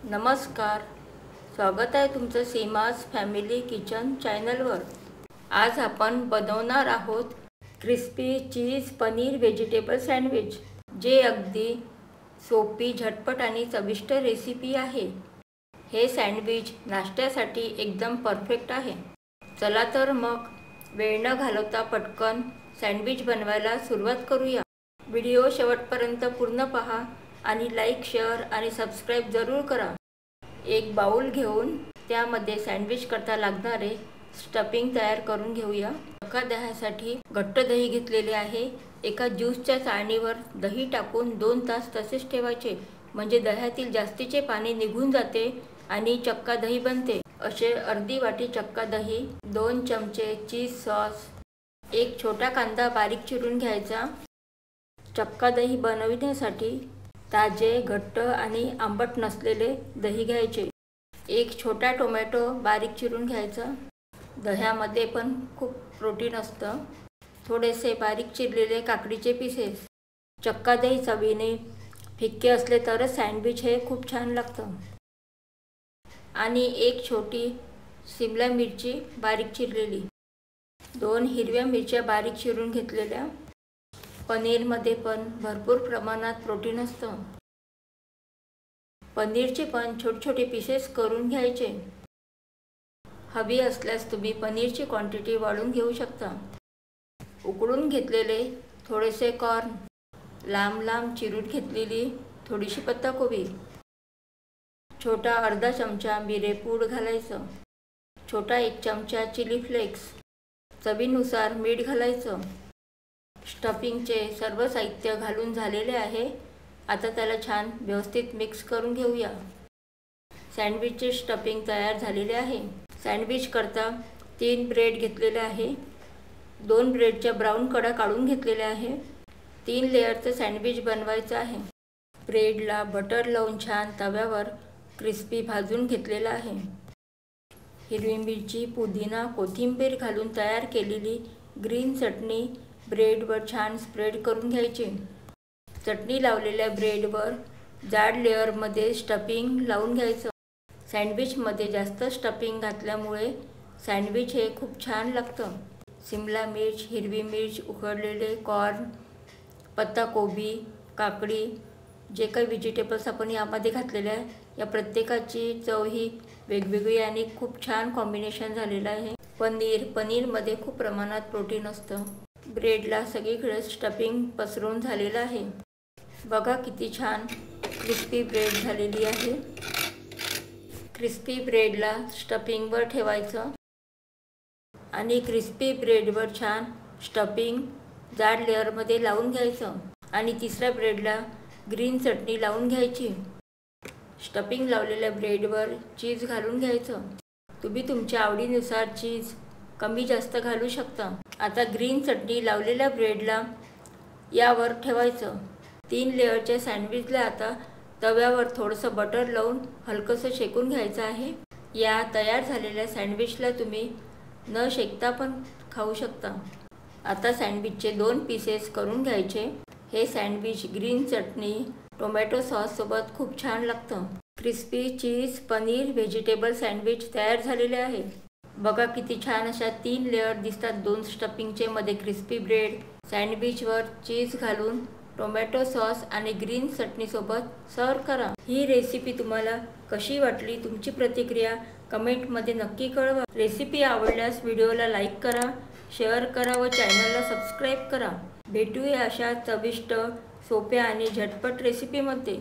नमस्कार, स्वागत आहे तुमचं सीमाज फॅमिली किचन चॅनलवर। आज आपण बनवणार आहोत क्रिस्पी चीज पनीर व्हेजिटेबल सँडविच, जे अगदी सोपी, झटपट आणि चविष्ट रेसिपी आहे। हे सँडविच नाश्त्यासाठी एकदम परफेक्ट आहे। चला तर मग वेळ न घालवता पटकन सँडविच बनवायला सुरुवात करूया। व्हिडिओ शेवटपर्यंत पूर्ण पहा आणि लाईक, शेअर आणि सबस्क्राइब जरूर करा। एक बाउल घेऊन त्यामध्ये सँडविच करता लागणारे स्टफिंग तयार करून घेऊया। चक्का दह्यासाठी घट्ट दही घेतलेले आहे। एका ज्यूसच्या चाळणीवर दही टाकून 2 तास तसेच ठेवायचे, म्हणजे दह्यातील जास्तीचे पाणी निघून जाते आणि चक्का दही बनते। असे अर्धी वाटी चक्का दही, 2 चमचे चीज सॉस, एक छोटा कांदा बारीक चिरून घ्यायचा। चक्का दही बनविण्यासाठी ताजे, घट्ट आणि आंबट नसलेले दही घ्यायचे। एक छोटा टोमॅटो बारीक चिरून घ्यायचा। दह्यामध्ये पण खूप प्रोटीन असतं। थोडेसे बारीक चिरलेले काकडीचे पीसेस। चक्का दही चवीने फिक्के असले तरच सँडविच हे खूप छान लागतं। आणि एक छोटी शिमला मिरची बारीक चिरलेली, 2 हिरव्या मिरच्या बारीक चिरून घेतलेल्या। पनीरमध्ये पण भरपूर प्रमाणात प्रोटीन असतं। पनीरचे पण छोटे छोटे पीसेस करून घ्यायचे। हवी असल्यास तुम्ही पनीरची क्वांटिटी वाढवून घेऊ शकता। उकडून घेतलेले थोडेसे कॉर्न, लांब लांब चिरून घेतलेली थोडीशी पत्ताकोबी, छोटा अर्धा चमचा मिरेपूड घालायचं, छोटा 1 चमचा चिली फ्लेक्स, चवीनुसार मीठ घालायचं। स्टफिंगचे सर्व साहित्य घालून झालेले आहे। आता त्याला छान व्यवस्थित मिक्स करून घेऊया। सँडविचचे स्टफिंग तयार झालेले आहे। सँडविच करता 3 ब्रेड घेतलेले आहे। 2 ब्रेडच्या ब्राऊन कडा काढून घेतलेल्या आहे। 3 लेअरचं सँडविच बनवायचं आहे। ब्रेडला बटर लावून छान तव्यावर क्रिस्पी भाजून घेतलेला आहे। हिरवी मिरची, पुदिना, कोथिंबीर घालून तयार केलेली ग्रीन चटणी ब्रेडवर छान स्प्रेड करून घ्यायची। चटणी लावलेल्या ब्रेडवर जाड लेअरमध्ये स्टफिंग लावून घ्यायचं। सँडविचमध्ये जास्त स्टफिंग घातल्यामुळे सँडविच हे खूप छान लागतं। शिमला मिर्च, हिरवी मिर्च, उकडलेले कॉर्न, पत्ताकोबी, काकडी, जे काही व्हेजिटेबल्स आपण यामध्ये घातलेले आहे, या प्रत्येकाची चव ही वेगवेगळी आणि खूप छान कॉम्बिनेशन झालेलं आहे। पनीरमध्ये खूप प्रमाणात प्रोटीन असतं। ब्रेडला सगळीकडे स्टफिंग पसरून झालेलं आहे। बघा किती छान क्रिस्पी ब्रेड झालेली आहे। क्रिस्पी ब्रेडला स्टफिंगवर ठेवायचं आणि क्रिस्पी ब्रेडवर छान स्टफिंग जाड लेअरमध्ये लावून घ्यायचं आणि तिसऱ्या ब्रेडला ग्रीन चटणी लावून घ्यायची। स्टफिंग लावलेल्या ब्रेडवर चीज घालून घ्यायचं। तुम्ही तुमच्या आवडीनुसार चीज कमी जास्त घालू शकता। आता ग्रीन चटणी लावलेल्या ब्रेडला यावर ठेवायचं। 3 लेअरच्या सँडविचला आता तव्यावर थोडंसं बटर लावून हलकंसं शेकून घ्यायचं आहे। या तयार झालेल्या सँडविचला तुम्ही न शेकता पण खाऊ शकता। आता सँडविचचे 2 पीसेस करून घ्यायचे। हे सँडविच ग्रीन चटणी, टोमॅटो सॉस सोबत खूप छान लागतं। क्रिस्पी चीज पनीर व्हेजिटेबल सँडविच तयार झालेले आहे। बघा किती छान अशा 3 लेअर दिसतात। 2 स्टफिंगचे, मध्ये क्रिस्पी ब्रेड, सँडविचवर चीज घालून टोमॅटो सॉस आणि ग्रीन चटणीसोबत सर्व करा। ही रेसिपी तुम्हाला कशी वाटली? तुमची प्रतिक्रिया कमेंटमध्ये नक्की कळवा। रेसिपी आवडल्यास व्हिडिओला लाईक करा, शेअर करा व चॅनलला सबस्क्राईब करा। भेटूया अशा चविष्ट, सोप्या आणि झटपट रेसिपीमध्ये।